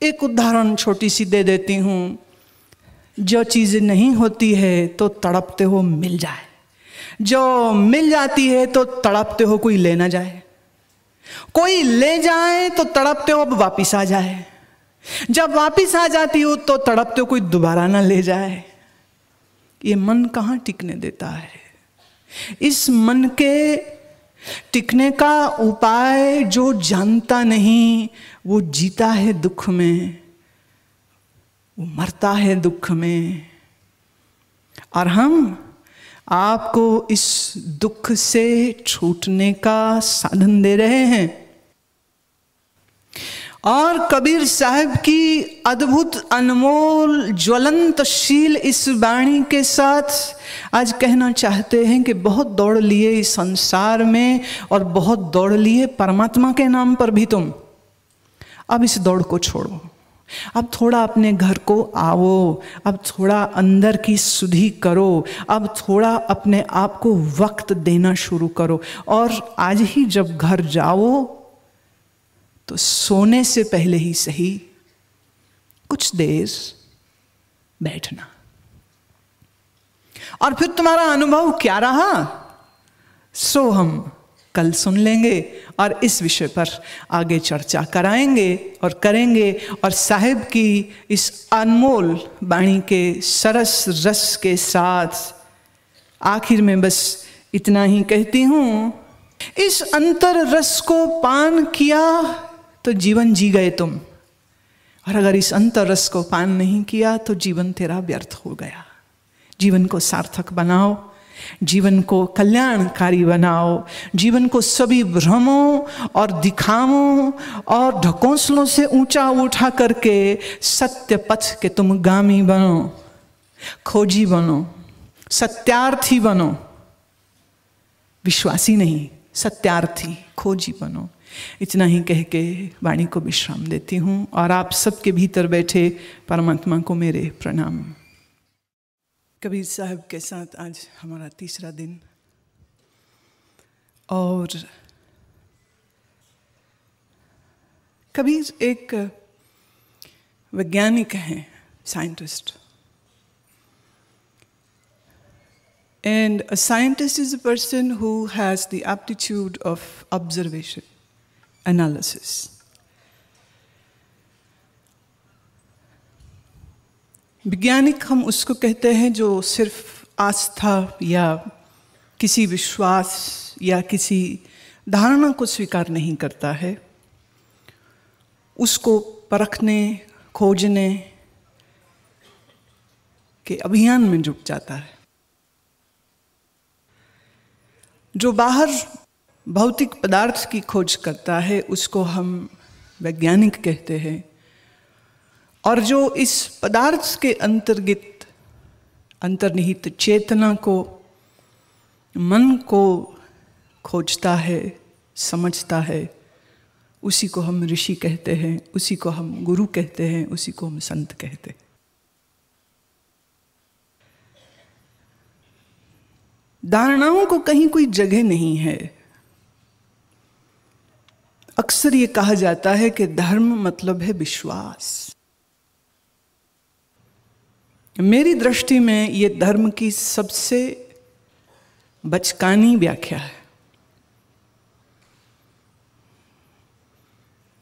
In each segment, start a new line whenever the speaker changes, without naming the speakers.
एक उदाहरण छोटी सी दे देती हूँ। जो चीज़ नहीं होती है तो तड़पते हो मिल जाए, जो मिल जाती है तो तड़पते हो कोई ले ना जाए, कोई ले जाए तो तड़पते हो अब वापिस आ जाए, जब वापिस आ जाती हो तो तड़पते हो कोई दोबारा ना ले जाए। ये मन कहाँ टिकने देता है। इस मन के टिकने का उपाय जो जानता नहीं वो जीता है दुख में, वो मरता है दुख में। और हम आपको इस दुख से छूटने का साधन दे रहे हैं। और कबीर साहब की अद्भुत, अनमोल, ज्वलंतशील इस वाणी के साथ आज कहना चाहते हैं कि बहुत दौड़ लिए इस संसार में और बहुत दौड़ लिए परमात्मा के नाम पर भी तुम। अब इस दौड़ को छोड़ो, अब थोड़ा अपने घर को आओ, अब थोड़ा अंदर की सुधि करो, अब थोड़ा अपने आप को वक्त देना शुरू करो। और आज ही जब घर जाओ तो सोने से पहले ही सही कुछ देर बैठना। और फिर तुम्हारा अनुभव क्या रहा सो हम कल सुन लेंगे और इस विषय पर आगे चर्चा कराएंगे और करेंगे। और साहिब की इस अनमोल वाणी के सरस रस के साथ आखिर में बस इतना ही कहती हूं, इस अंतर रस को पान किया तो जीवन जी गए तुम, और अगर इस अंतर रस को पान नहीं किया तो जीवन तेरा व्यर्थ हो गया। जीवन को सार्थक बनाओ, जीवन को कल्याणकारी बनाओ, जीवन को सभी भ्रमों और दिखावों और ढकोसलों से ऊंचा उठा करके सत्य पथ के तुम गामी बनो, खोजी बनो, सत्यार्थी बनो। विश्वासी नहीं, सत्यार्थी, खोजी बनो। इतना ही कह के वाणी को विश्राम देती हूँ और आप सबके भीतर बैठे परमात्मा को मेरे प्रणाम। कबीर साहब के साथ आज हमारा तीसरा दिन, और कबीर एक वैज्ञानिक हैं, scientist. And a scientist is a person who has the aptitude of observation, analysis. वैज्ञानिक हम उसको कहते हैं जो सिर्फ आस्था या किसी विश्वास या किसी धारणा को स्वीकार नहीं करता है, उसको परखने, खोजने के अभियान में जुट जाता है। जो बाहर भौतिक पदार्थ की खोज करता है उसको हम वैज्ञानिक कहते हैं, और जो इस पदार्थ के अंतर्गत अंतर्निहित चेतना को, मन को खोजता है, समझता है, उसी को हम ऋषि कहते हैं, उसी को हम गुरु कहते हैं, उसी को हम संत कहते हैं। धारणाओं को कहीं कोई जगह नहीं है। अक्सर ये कहा जाता है कि धर्म मतलब है विश्वास। मेरी दृष्टि में ये धर्म की सबसे बचकानी व्याख्या है।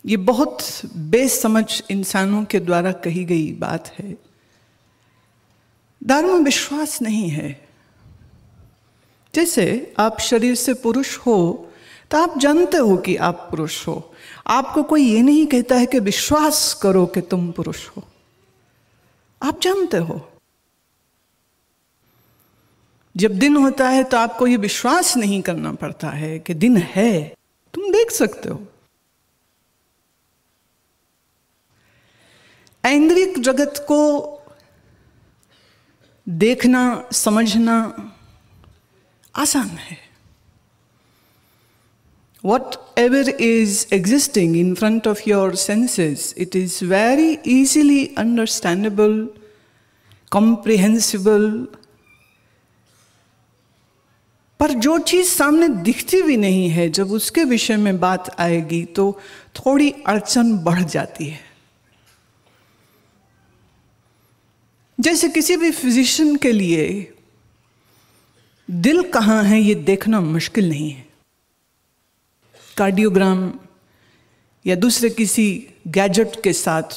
ये बहुत बेसमझ इंसानों के द्वारा कही गई बात है। धर्म विश्वास नहीं है। जैसे आप शरीर से पुरुष हो तो आप जानते हो कि आप पुरुष हो, आपको कोई ये नहीं कहता है कि विश्वास करो कि तुम पुरुष हो, आप जानते हो। जब दिन होता है तो आपको ये विश्वास नहीं करना पड़ता है कि दिन है, तुम देख सकते हो। ऐन्द्रिक जगत को देखना, समझना आसान है। Whatever is existing in front of your senses, it is very easily understandable, comprehensible. पर जो चीज़ सामने दिखती भी नहीं है, जब उसके विषय में बात आएगी तो थोड़ी अड़चन बढ़ जाती है। जैसे किसी भी फिजिशियन के लिए दिल कहाँ है ये देखना मुश्किल नहीं है। कार्डियोग्राम या दूसरे किसी गैजेट के साथ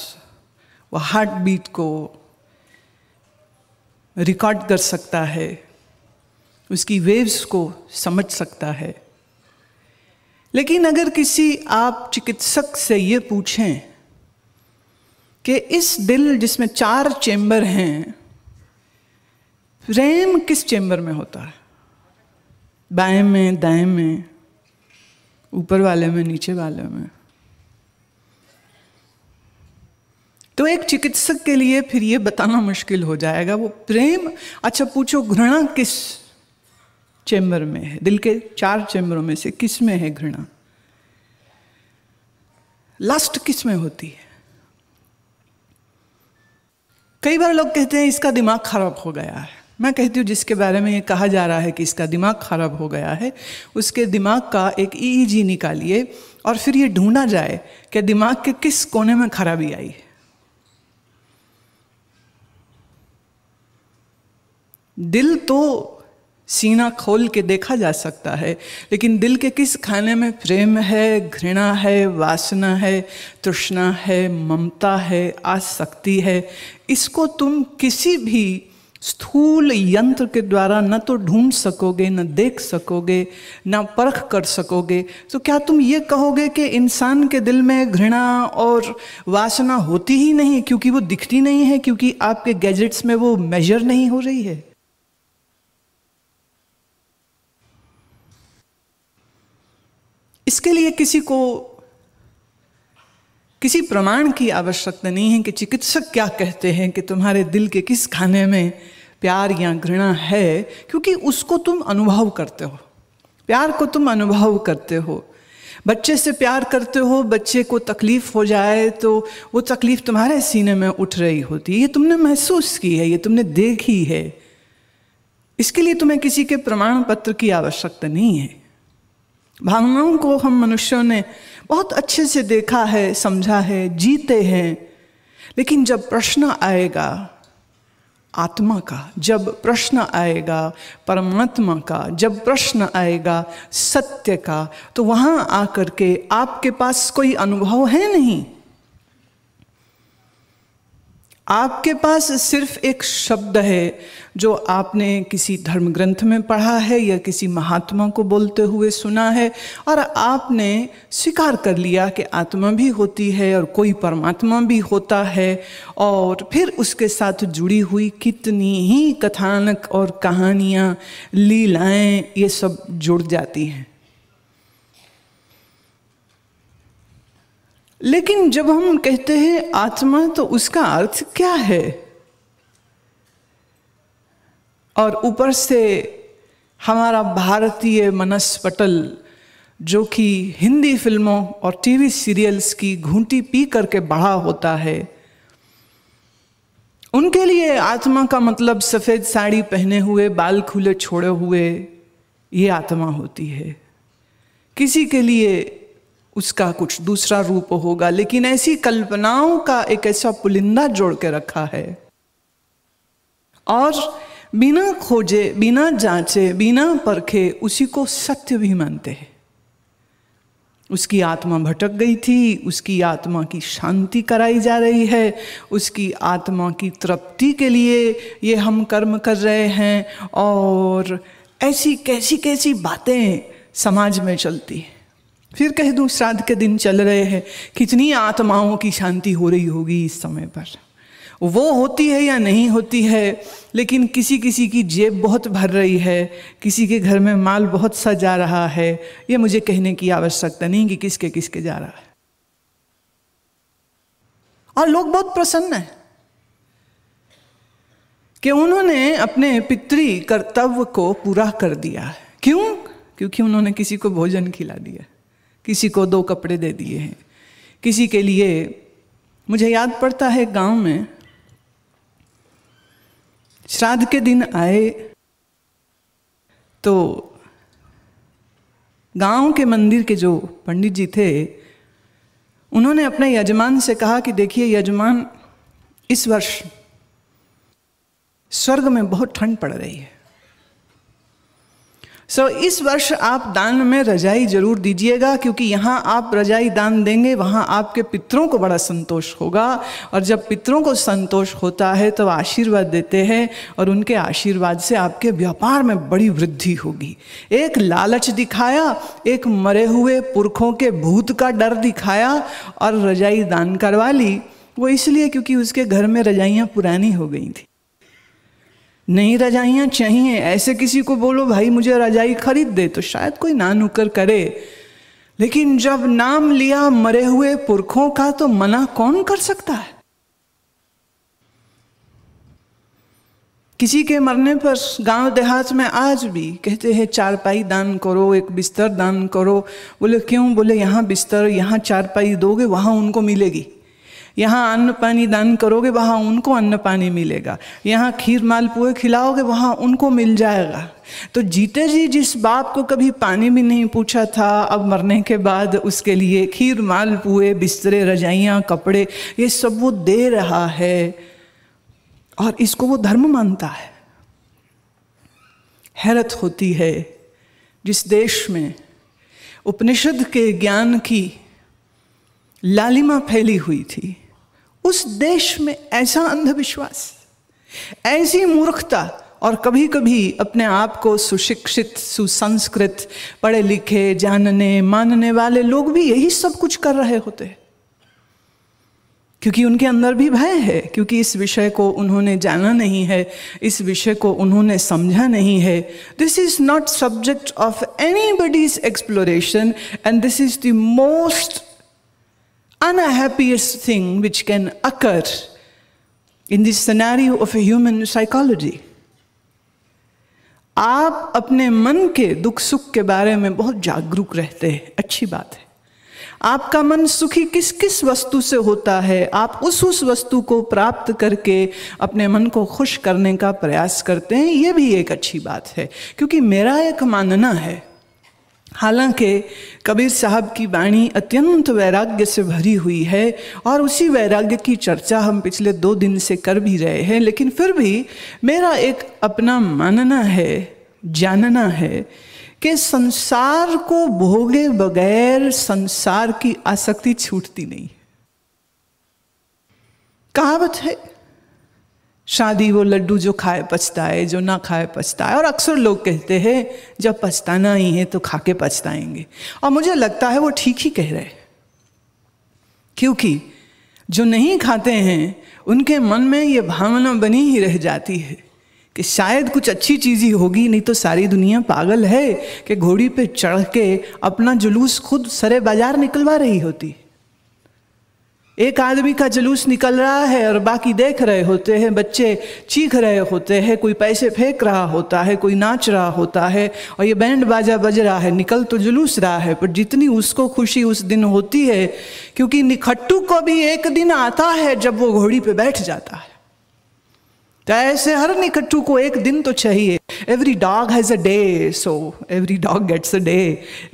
वो हार्ट बीट को रिकॉर्ड कर सकता है, उसकी वेव्स को समझ सकता है। लेकिन अगर किसी आप चिकित्सक से ये पूछें कि इस दिल जिसमें 4 चेंबर हैं, प्रेम किस चेंबर में होता है, बाएं में, दाएं में, ऊपर वाले में, नीचे वाले में, तो एक चिकित्सक के लिए फिर ये बताना मुश्किल हो जाएगा वो प्रेम। अच्छा पूछो घृणा किस चेंबर में है, दिल के 4 चेंबरों में से किस में है घृणा, लास्ट किस में होती है। कई बार लोग कहते हैं इसका दिमाग खराब हो गया है। मैं कहती हूँ जिसके बारे में ये कहा जा रहा है कि इसका दिमाग खराब हो गया है, उसके दिमाग का एक EEG निकालिए और फिर ये ढूंढा जाए कि दिमाग के किस कोने में खराबी आई है। दिल तो सीना खोल के देखा जा सकता है, लेकिन दिल के किस खाने में प्रेम है, घृणा है, वासना है, तृष्णा है, ममता है, आसक्ति है, इसको तुम किसी भी स्थूल यंत्र के द्वारा न तो ढूंढ सकोगे, न देख सकोगे, न परख कर सकोगे। तो क्या तुम ये कहोगे कि इंसान के दिल में घृणा और वासना होती ही नहीं क्योंकि वो दिखती नहीं है, क्योंकि आपके गैजेट्स में वो मेजर नहीं हो रही है? इसके लिए किसी को किसी प्रमाण की आवश्यकता नहीं है कि चिकित्सक क्या कहते हैं कि तुम्हारे दिल के किस खाने में प्यार या घृणा है, क्योंकि उसको तुम अनुभव करते हो, प्यार को तुम अनुभव करते हो। बच्चे से प्यार करते हो, बच्चे को तकलीफ हो जाए तो वो तकलीफ तुम्हारे सीने में उठ रही होती है, ये तुमने महसूस की है, ये तुमने देखी है। इसके लिए तुम्हें किसी के प्रमाण पत्र की आवश्यकता नहीं है। भावनाओं को हम मनुष्यों ने बहुत अच्छे से देखा है, समझा है, जीते हैं। लेकिन जब प्रश्न आएगा आत्मा का, जब प्रश्न आएगा परमात्मा का, जब प्रश्न आएगा सत्य का, तो वहाँ आकर के आपके पास कोई अनुभव है नहीं। आपके पास सिर्फ एक शब्द है जो आपने किसी धर्म ग्रंथ में पढ़ा है या किसी महात्मा को बोलते हुए सुना है, और आपने स्वीकार कर लिया कि आत्मा भी होती है और कोई परमात्मा भी होता है, और फिर उसके साथ जुड़ी हुई कितनी ही कथानक और कहानियाँ, लीलाएं, ये सब जुड़ जाती हैं। लेकिन जब हम कहते हैं आत्मा, तो उसका अर्थ क्या है? और ऊपर से हमारा भारतीय मनस्पटल, जो कि हिंदी फिल्मों और टीवी सीरियल्स की घूंटी पी करके बड़ा होता है, उनके लिए आत्मा का मतलब सफ़ेद साड़ी पहने हुए, बाल खुले छोड़े हुए, ये आत्मा होती है। किसी के लिए उसका कुछ दूसरा रूप होगा, लेकिन ऐसी कल्पनाओं का एक ऐसा पुलिंदा जोड़ के रखा है, और बिना खोजे, बिना जांचे, बिना परखे उसी को सत्य भी मानते हैं। उसकी आत्मा भटक गई थी, उसकी आत्मा की शांति कराई जा रही है, उसकी आत्मा की तृप्ति के लिए ये हम कर्म कर रहे हैं, और ऐसी कैसी कैसी बातें समाज में चलती हैं। फिर कह दूँ श्राद्ध के दिन चल रहे हैं, कितनी आत्माओं की शांति हो रही होगी इस समय पर। वो होती है या नहीं होती है, लेकिन किसी किसी की जेब बहुत भर रही है, किसी के घर में माल बहुत सा जा रहा है, ये मुझे कहने की आवश्यकता नहीं कि किसके किसके जा रहा है। और लोग बहुत प्रसन्न हैं कि उन्होंने अपने पितृ कर्तव्य को पूरा कर दिया है। क्यों? क्योंकि उन्होंने किसी को भोजन खिला दिया, किसी को 2 कपड़े दे दिए हैं, किसी के लिए। मुझे याद पड़ता है गांव में श्राद्ध के दिन आए तो गांव के मंदिर के जो पंडित जी थे, उन्होंने अपने यजमान से कहा कि देखिए यजमान, इस वर्ष स्वर्ग में बहुत ठंड पड़ रही है। इस वर्ष आप दान में रजाई जरूर दीजिएगा, क्योंकि यहाँ आप रजाई दान देंगे, वहाँ आपके पितरों को बड़ा संतोष होगा, और जब पितरों को संतोष होता है तो आशीर्वाद देते हैं, और उनके आशीर्वाद से आपके व्यापार में बड़ी वृद्धि होगी। एक लालच दिखाया, एक मरे हुए पुरखों के भूत का डर दिखाया और रजाई दान करवा ली। वो इसलिए क्योंकि उसके घर में रजाइयाँ पुरानी हो गई थी, नई रजाइयाँ चाहिए। ऐसे किसी को बोलो भाई मुझे रजाई खरीद दे, तो शायद कोई ना नुकर करे, लेकिन जब नाम लिया मरे हुए पुरखों का तो मना कौन कर सकता है। किसी के मरने पर गांव देहात में आज भी कहते हैं चारपाई दान करो, एक बिस्तर दान करो। बोले क्यों? बोले यहाँ बिस्तर, यहाँ चारपाई दोगे वहाँ उनको मिलेगी, यहाँ अन्न पानी दान करोगे वहाँ उनको अन्न पानी मिलेगा, यहाँ खीर मालपुए खिलाओगे वहाँ उनको मिल जाएगा। तो जीते जी जिस बाप को कभी पानी भी नहीं पूछा था, अब मरने के बाद उसके लिए खीर मालपुए, बिस्तरे, रजाइयाँ, कपड़े, ये सब वो दे रहा है, और इसको वो धर्म मानता है। हैरत होती है, जिस देश में उपनिषद के ज्ञान की लालिमा फैली हुई थी, उस देश में ऐसा अंधविश्वास, ऐसी मूर्खता, और कभी कभी अपने आप को सुशिक्षित, सुसंस्कृत, पढ़े लिखे, जानने मानने वाले लोग भी यही सब कुछ कर रहे होते हैं, क्योंकि उनके अंदर भी भय है, क्योंकि इस विषय को उन्होंने जाना नहीं है, इस विषय को उन्होंने समझा नहीं है। This is not subject of anybody's exploration, and this is the most unhappiest thing which can occur in this scenario of a human psychology. आप अपने मन के दुख सुख के बारे में बहुत जागरूक रहते हैं, अच्छी बात है। आपका मन सुखी किस किस वस्तु से होता है, आप उस वस्तु को प्राप्त करके अपने मन को खुश करने का प्रयास करते हैं, ये भी एक अच्छी बात है। क्योंकि मेरा एक मानना है, हालांकि कबीर साहब की वाणी अत्यंत वैराग्य से भरी हुई है, और उसी वैराग्य की चर्चा हम पिछले 2 दिन से कर भी रहे हैं, लेकिन फिर भी मेरा एक अपना मानना है, जानना है कि संसार को भोगे बगैर संसार की आसक्ति छूटती नहीं। कहावत है, शादी वो लड्डू जो खाए पछताए, जो ना खाए पछताए, और अक्सर लोग कहते हैं जब पछताना ही है तो खा के पछताएंगे, और मुझे लगता है वो ठीक ही कह रहे हैं, क्योंकि जो नहीं खाते हैं उनके मन में ये भावना बनी ही रह जाती है कि शायद कुछ अच्छी चीज़ ही होगी, नहीं तो सारी दुनिया पागल है कि घोड़ी पे चढ़ के अपना जुलूस खुद सरे बाजार निकलवा रही होती। एक आदमी का जुलूस निकल रहा है और बाकी देख रहे होते हैं, बच्चे चीख रहे होते हैं, कोई पैसे फेंक रहा होता है, कोई नाच रहा होता है, और ये बैंड बाजा बज रहा है, निकल तो जुलूस रहा है, पर जितनी उसको खुशी उस दिन होती है, क्योंकि निखट्टू को भी एक दिन आता है जब वो घोड़ी पे बैठ जाता है। तो ऐसे हर निखट्टू को एक दिन तो चाहिए। Every dog has a day, so every dog gets a day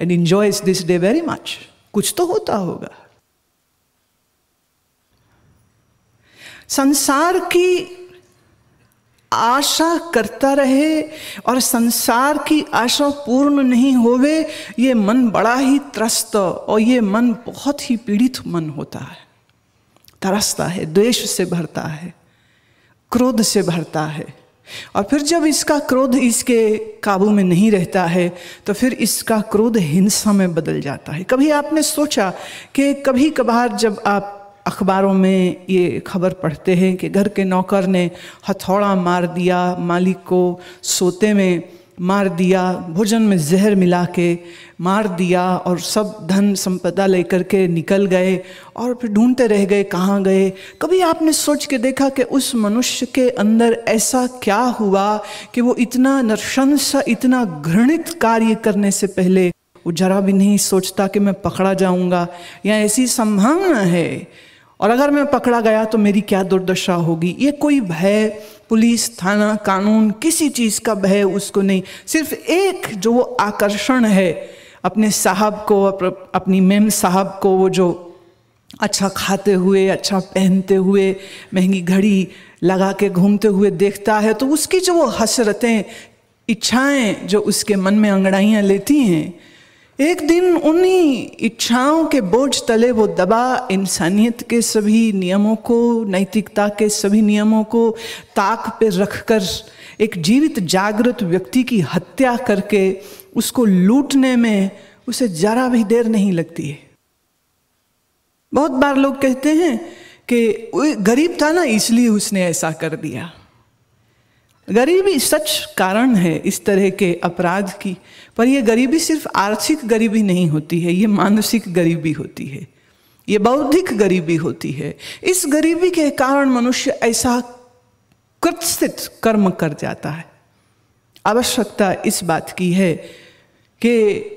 and enjoys this day very much. कुछ तो होता होगा। संसार की आशा करता रहे और संसार की आशा पूर्ण नहीं होवे, ये मन बड़ा ही त्रस्त, और ये मन बहुत ही पीड़ित मन होता है, तरसता है, द्वेष से भरता है, क्रोध से भरता है, और फिर जब इसका क्रोध इसके काबू में नहीं रहता है तो फिर इसका क्रोध हिंसा में बदल जाता है। कभी आपने सोचा कि कभी कभार जब आप अखबारों में ये खबर पढ़ते हैं कि घर के नौकर ने हथौड़ा मार दिया, मालिक को सोते में मार दिया, भोजन में जहर मिला के मार दिया, और सब धन संपदा लेकर के निकल गए, और फिर ढूंढते रह गए कहाँ गए। कभी आपने सोच के देखा कि उस मनुष्य के अंदर ऐसा क्या हुआ कि वो इतना नृशंस, इतना घृणित कार्य करने से पहले वो जरा भी नहीं सोचता कि मैं पकड़ा जाऊंगा या ऐसी संभावना है, और अगर मैं पकड़ा गया तो मेरी क्या दुर्दशा होगी। ये कोई भय, पुलिस, थाना, कानून, किसी चीज़ का भय उसको नहीं, सिर्फ एक जो वो आकर्षण है अपने साहब को, अपनी मेम साहब को, वो जो अच्छा खाते हुए, अच्छा पहनते हुए, महंगी घड़ी लगा के घूमते हुए देखता है तो उसकी जो वो हसरतें, इच्छाएं जो उसके मन में अंगड़ाइयाँ लेती हैं, एक दिन उन्हीं इच्छाओं के बोझ तले वो दबा इंसानियत के सभी नियमों को, नैतिकता के सभी नियमों को ताक पे रखकर एक जीवित जागृत व्यक्ति की हत्या करके उसको लूटने में उसे जरा भी देर नहीं लगती है। बहुत बार लोग कहते हैं कि गरीब था ना इसलिए उसने ऐसा कर दिया। गरीबी सच कारण है इस तरह के अपराध की, पर यह गरीबी सिर्फ आर्थिक गरीबी नहीं होती है, ये मानसिक गरीबी होती है, ये बौद्धिक गरीबी होती है। इस गरीबी के कारण मनुष्य ऐसा कृत्सित कर्म कर जाता है। आवश्यकता इस बात की है कि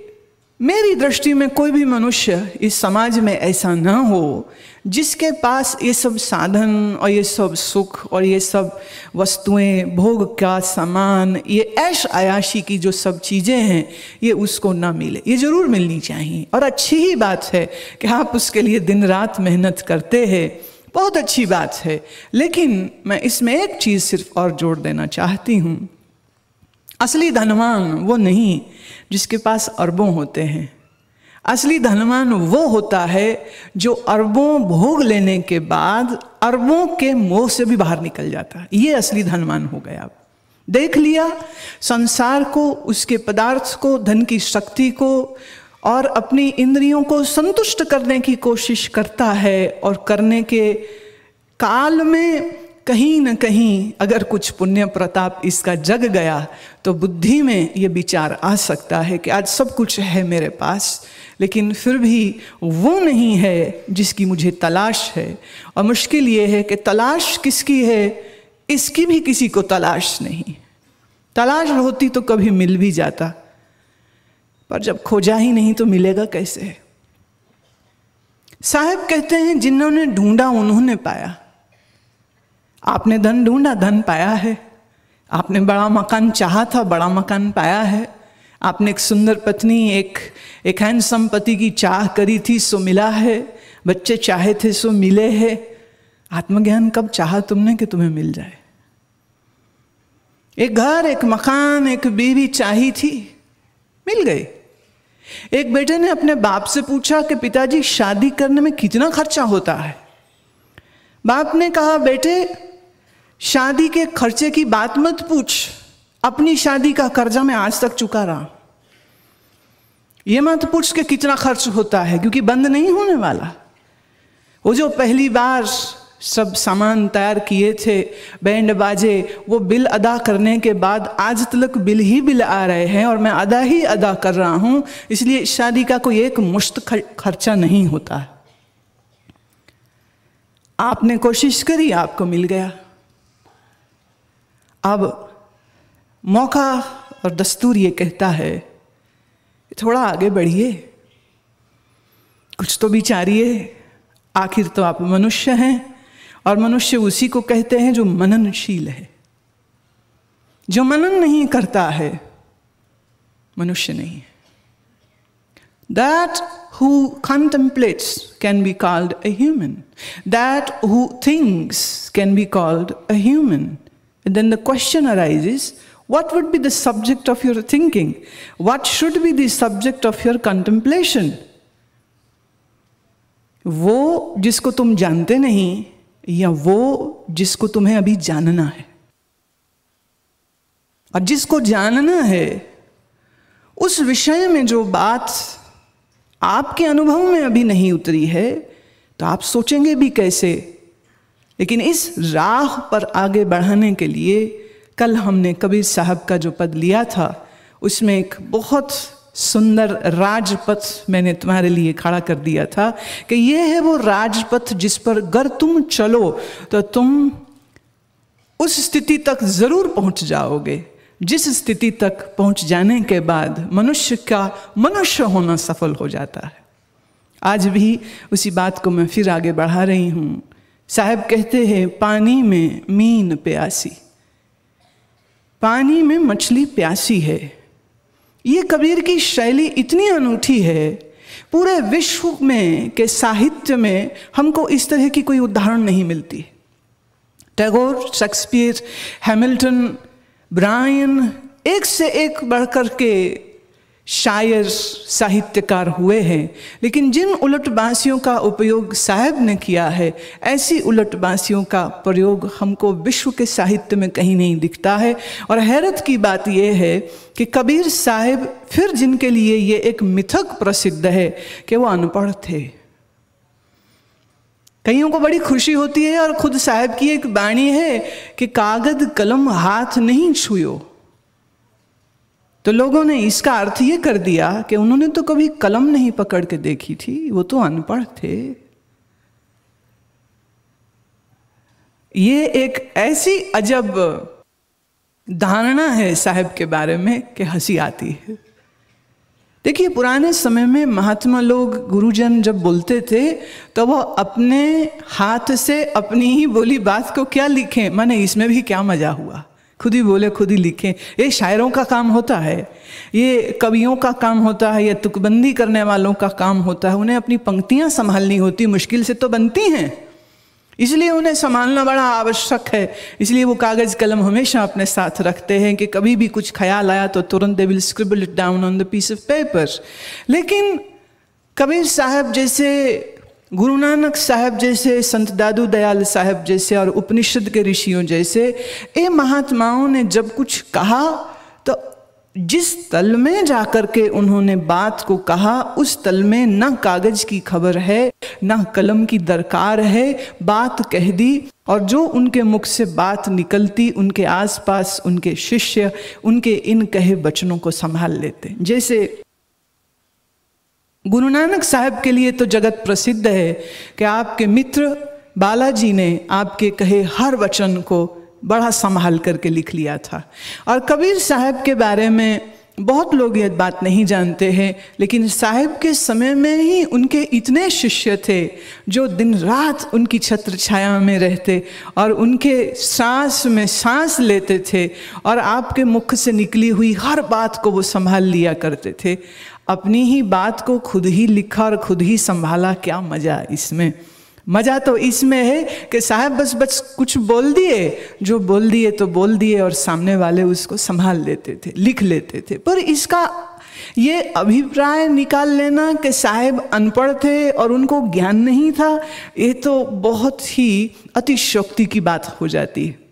मेरी दृष्टि में कोई भी मनुष्य इस समाज में ऐसा ना हो जिसके पास ये सब साधन और ये सब सुख और ये सब वस्तुएं, भोग का सामान, ये ऐश आयाशी की जो सब चीज़ें हैं, ये उसको ना मिले। ये ज़रूर मिलनी चाहिए और अच्छी ही बात है कि आप उसके लिए दिन रात मेहनत करते हैं, बहुत अच्छी बात है। लेकिन मैं इसमें एक चीज़ सिर्फ और जोड़ देना चाहती हूँ। असली धनवान वो नहीं जिसके पास अरबों होते हैं। असली धनवान वो होता है जो अरबों भोग लेने के बाद अरबों के मोह से भी बाहर निकल जाता है। ये असली धनवान हो गया। देख लिया संसार को, उसके पदार्थ को, धन की शक्ति को और अपनी इंद्रियों को संतुष्ट करने की कोशिश करता है, और करने के काल में कहीं न कहीं अगर कुछ पुण्य प्रताप इसका जग गया तो बुद्धि में ये विचार आ सकता है कि आज सब कुछ है मेरे पास, लेकिन फिर भी वो नहीं है जिसकी मुझे तलाश है। और मुश्किल ये है कि तलाश किसकी है, इसकी भी किसी को तलाश नहीं। तलाश होती तो कभी मिल भी जाता, पर जब खोजा ही नहीं तो मिलेगा कैसे। साहब कहते हैं जिन्होंने ढूंढा उन्होंने पाया। आपने धन ढूंढा, धन पाया है। आपने बड़ा मकान चाहा था, बड़ा मकान पाया है। आपने एक सुंदर पत्नी, एक हैंडसम पति की चाह करी थी, सो मिला है। बच्चे चाहे थे सो मिले हैं। आत्मज्ञान कब चाहा तुमने कि तुम्हें मिल जाए? एक घर, एक मकान, एक बीवी चाही थी, मिल गई। एक बेटे ने अपने बाप से पूछा कि पिताजी शादी करने में कितना खर्चा होता है? बाप ने कहा बेटे शादी के खर्चे की बात मत पूछ, अपनी शादी का कर्जा मैं आज तक चुका रहा। ये मत पूछ के कितना खर्च होता है, क्योंकि बंद नहीं होने वाला। वो जो पहली बार सब सामान तैयार किए थे, बैंड बाजे, वो बिल अदा करने के बाद आज तक बिल ही बिल आ रहे हैं और मैं अदा ही अदा कर रहा हूं। इसलिए शादी का कोई एक मुश्त खर्चा नहीं होता। आपने कोशिश करी, आपको मिल गया। अब मौका और दस्तूर ये कहता है थोड़ा आगे बढ़िए, कुछ तो विचारिए। आखिर तो आप मनुष्य हैं, और मनुष्य उसी को कहते हैं जो मननशील है। जो मनन नहीं करता है मनुष्य नहीं है। That who contemplates can be called a human. That who thinks can be called a human. And then the question arises, what would be the subject of your thinking? What should be the subject of your contemplation? वो जिसको तुम जानते नहीं, या वो जिसको तुम्हें अभी जानना है। और जिसको जानना है उस विषय में जो बात आपके अनुभव में अभी नहीं उतरी है, तो आप सोचेंगे भी कैसे। लेकिन इस राह पर आगे बढ़ाने के लिए कल हमने कबीर साहब का जो पद लिया था, उसमें एक बहुत सुंदर राजपथ मैंने तुम्हारे लिए खड़ा कर दिया था कि ये है वो राजपथ जिस पर अगर तुम चलो तो तुम उस स्थिति तक जरूर पहुंच जाओगे, जिस स्थिति तक पहुंच जाने के बाद मनुष्य का मनुष्य होना सफल हो जाता है। आज भी उसी बात को मैं फिर आगे बढ़ा रही हूँ। साहब कहते हैं पानी में मीन प्यासी, पानी में मछली प्यासी है। ये कबीर की शैली इतनी अनूठी है, पूरे विश्व में के साहित्य में हमको इस तरह की कोई उदाहरण नहीं मिलती। टैगोर, शेक्सपियर, हैमिल्टन, ब्रायन, एक से एक बढ़कर के शायर, साहित्यकार हुए हैं, लेकिन जिन उलटबांसियों का उपयोग साहब ने किया है, ऐसी उलटबांसियों का प्रयोग हमको विश्व के साहित्य में कहीं नहीं दिखता है। और हैरत की बात यह है कि कबीर साहब फिर जिनके लिए ये एक मिथक प्रसिद्ध है कि वो अनपढ़ थे। कईयों को बड़ी खुशी होती है, और खुद साहब की एक वाणी है कि कागज कलम हाथ नहीं छुयो। तो लोगों ने इसका अर्थ ये कर दिया कि उन्होंने तो कभी कलम नहीं पकड़ के देखी थी, वो तो अनपढ़ थे। ये एक ऐसी अजब धारणा है साहब के बारे में कि हंसी आती है। देखिए, पुराने समय में महात्मा लोग, गुरुजन जब बोलते थे तो वो अपने हाथ से अपनी ही बोली बात को क्या लिखें, माने इसमें भी क्या मजा हुआ, खुद ही बोले खुद ही लिखें। ये शायरों का काम होता है, ये कवियों का काम होता है, ये तुकबंदी करने वालों का काम होता है। उन्हें अपनी पंक्तियां संभालनी होती, मुश्किल से तो बनती हैं, इसलिए उन्हें संभालना बड़ा आवश्यक है। इसलिए वो कागज कलम हमेशा अपने साथ रखते हैं कि कभी भी कुछ ख्याल आया तो तुरंत they will scribble it down on the piece of paper. लेकिन कबीर साहब जैसे, गुरु नानक साहब जैसे, संत दादू दयाल साहब जैसे और उपनिषद के ऋषियों जैसे ये महात्माओं ने जब कुछ कहा तो जिस तल में जाकर के उन्होंने बात को कहा, उस तल में ना कागज की खबर है, ना कलम की दरकार है, बात कह दी। और जो उनके मुख से बात निकलती, उनके आसपास उनके शिष्य उनके इन कहे वचनों को संभाल लेते। जैसे गुरु नानक साहब के लिए तो जगत प्रसिद्ध है कि आपके मित्र बालाजी ने आपके कहे हर वचन को बड़ा संभाल करके लिख लिया था। और कबीर साहब के बारे में बहुत लोग ये बात नहीं जानते हैं, लेकिन साहब के समय में ही उनके इतने शिष्य थे जो दिन रात उनकी छत्र छाया में रहते और उनके सांस में सांस लेते थे, और आपके मुख से निकली हुई हर बात को वो संभाल लिया करते थे। अपनी ही बात को खुद ही लिखा और खुद ही संभाला, क्या मजा इसमें। मजा तो इसमें है कि साहब बस कुछ बोल दिए, जो बोल दिए तो बोल दिए, और सामने वाले उसको संभाल लेते थे, लिख लेते थे। पर इसका ये अभिप्राय निकाल लेना कि साहब अनपढ़ थे और उनको ज्ञान नहीं था, ये तो बहुत ही अतिशयोक्ति की बात हो जाती है।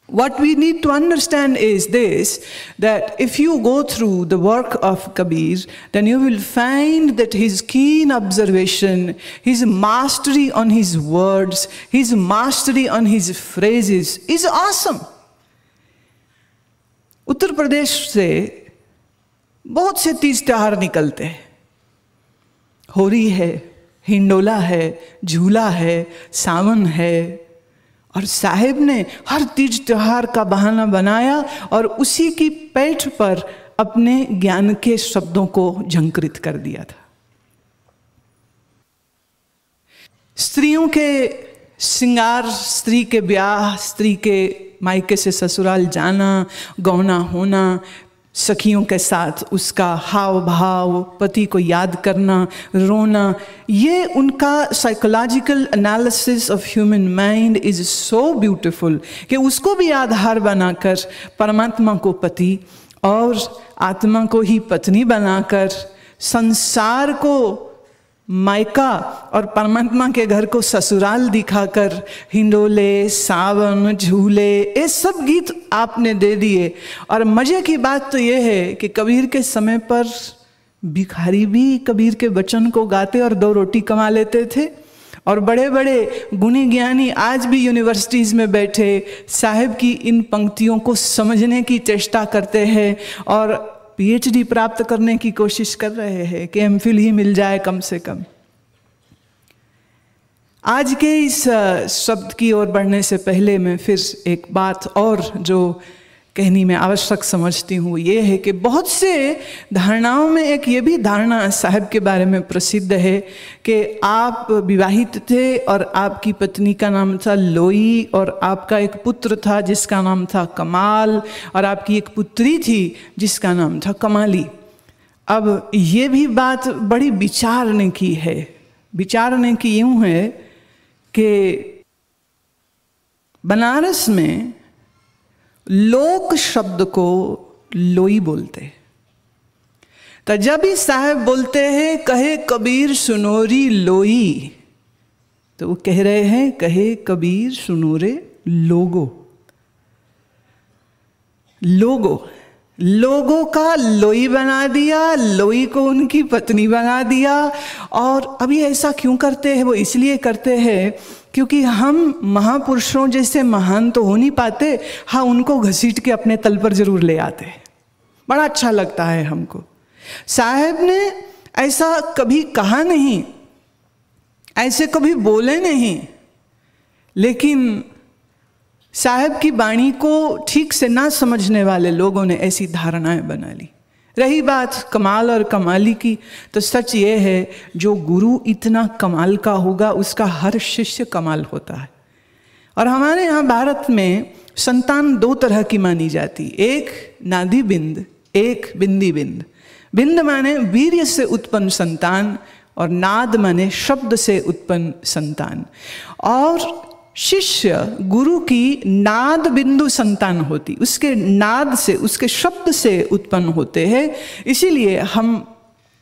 What we need to understand is this, that if you go through the work of Kabir, then you will find that his keen observation, his mastery on his words, his mastery on his phrases is awesome. Uttar Pradesh से बहुत से तीज त्योहार निकलते हैं। होली है, हिंडोला है, झूला है, सावन है, और साहिब ने हर तीज त्योहार का बहाना बनाया और उसी की पैठ पर अपने ज्ञान के शब्दों को झंकृत कर दिया था। स्त्रियों के श्रृंगार, स्त्री के ब्याह, स्त्री के मायके से ससुराल जाना, गौना होना, सखियों के साथ उसका हाव भाव, पति को याद करना, रोना, ये उनका psychological analysis of human mind is so beautiful कि उसको भी आधार बनाकर परमात्मा को पति और आत्मा को ही पत्नी बनाकर, संसार को मायका और परमात्मा के घर को ससुराल दिखाकर, हिंडोले, सावन, झूले, ये सब गीत आपने दे दिए। और मजे की बात तो ये है कि कबीर के समय पर भिखारी भी कबीर के वचन को गाते और 2 रोटी कमा लेते थे, और बड़े बड़े गुणी ज्ञानी आज भी यूनिवर्सिटीज़ में बैठे साहिब की इन पंक्तियों को समझने की चेष्टा करते हैं और पीएचडी प्राप्त करने की कोशिश कर रहे हैं कि एमफिल ही मिल जाए कम से कम। आज के इस शब्द की ओर बढ़ने से पहले मैं फिर एक बात और जो कहनी में आवश्यक समझती हूँ, ये है कि बहुत से धारणाओं में एक ये भी धारणा साहब के बारे में प्रसिद्ध है कि आप विवाहित थे और आपकी पत्नी का नाम था लोई, और आपका एक पुत्र था जिसका नाम था कमाल, और आपकी एक पुत्री थी जिसका नाम था कमाली। अब ये भी बात बड़ी विचारने की है। विचारने की यूँ है कि बनारस में लोक शब्द को लोई बोलते। तो जब भी साहब बोलते हैं कहे कबीर सुनोरी लोई, तो वो कह रहे हैं कहे कबीर सुनोरे लोगो। लोगों का लोई बना दिया, लोई को उनकी पत्नी बना दिया। और अभी ऐसा क्यों करते हैं? वो इसलिए करते हैं क्योंकि हम महापुरुषों जैसे महान तो हो नहीं पाते, हाँ उनको घसीट के अपने तल पर जरूर ले आते हैं, बड़ा अच्छा लगता है हमको। साहब ने ऐसा कभी कहा नहीं, ऐसे कभी बोले नहीं, लेकिन साहब की वाणी को ठीक से ना समझने वाले लोगों ने ऐसी धारणाएं बना ली। रही बात कमाल और कमाली की, तो सच ये है जो गुरु इतना कमाल का होगा उसका हर शिष्य कमाल होता है। और हमारे यहाँ भारत में संतान दो तरह की मानी जाती, एक नादि बिंद, एक बिंदी बिंद। बिंद माने वीर्य से उत्पन्न संतान और नाद माने शब्द से उत्पन्न संतान। और शिष्य गुरु की नाद बिंदु संतान होती, उसके नाद से, उसके शब्द से उत्पन्न होते हैं। इसीलिए हम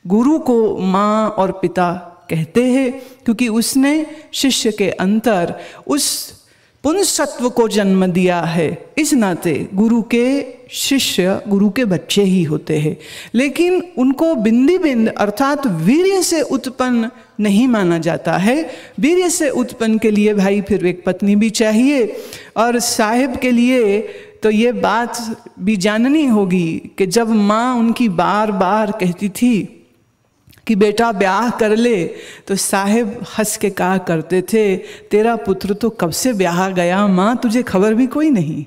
गुरु को माँ और पिता कहते हैं, क्योंकि उसने शिष्य के अंतर उस पुंसत्व को जन्म दिया है। इस नाते गुरु के शिष्य गुरु के बच्चे ही होते हैं। लेकिन उनको बिंदी बिंद अर्थात वीर्य से उत्पन्न नहीं माना जाता है। वीर्य से उत्पन्न के लिए भाई फिर एक पत्नी भी चाहिए। और साहिब के लिए तो ये बात भी जाननी होगी कि जब माँ उनकी बार बार कहती थी कि बेटा ब्याह कर ले, तो साहिब हंस के कहा करते थे तेरा पुत्र तो कब से ब्याह गया माँ, तुझे खबर भी कोई नहीं।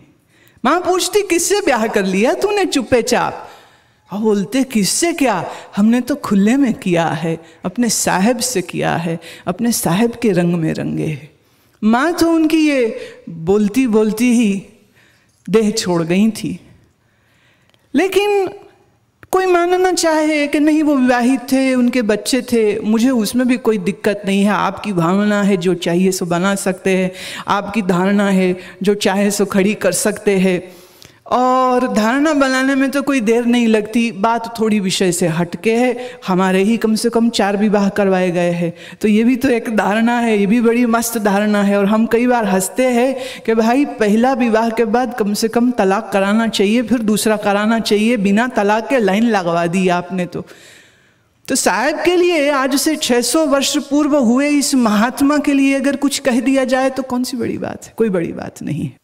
माँ पूछती किससे ब्याह कर लिया तूने चुप्पे चाप? और बोलते किससे क्या, हमने तो खुले में किया है, अपने साहिब से किया है, अपने साहिब के रंग में रंगे है। माँ तो उनकी ये बोलती बोलती ही देह छोड़ गई थी। लेकिन कोई मानना चाहे कि नहीं वो विवाहित थे, उनके बच्चे थे, मुझे उसमें भी कोई दिक्कत नहीं है। आपकी भावना है, जो चाहिए सो बना सकते हैं, आपकी धारणा है जो चाहे सो खड़ी कर सकते हैं। और धारणा बनाने में तो कोई देर नहीं लगती। बात थोड़ी विषय से हटके है, हमारे ही कम से कम 4 विवाह करवाए गए हैं, तो ये भी तो एक धारणा है, ये भी बड़ी मस्त धारणा है। और हम कई बार हंसते हैं कि भाई पहला विवाह के बाद कम से कम तलाक कराना चाहिए, फिर दूसरा कराना चाहिए, बिना तलाक के लाइन लगवा दी आपने। तो साहब के लिए आज से 600 वर्ष पूर्व हुए इस महात्मा के लिए अगर कुछ कह दिया जाए तो कौन सी बड़ी बात है? कोई बड़ी बात नहीं है।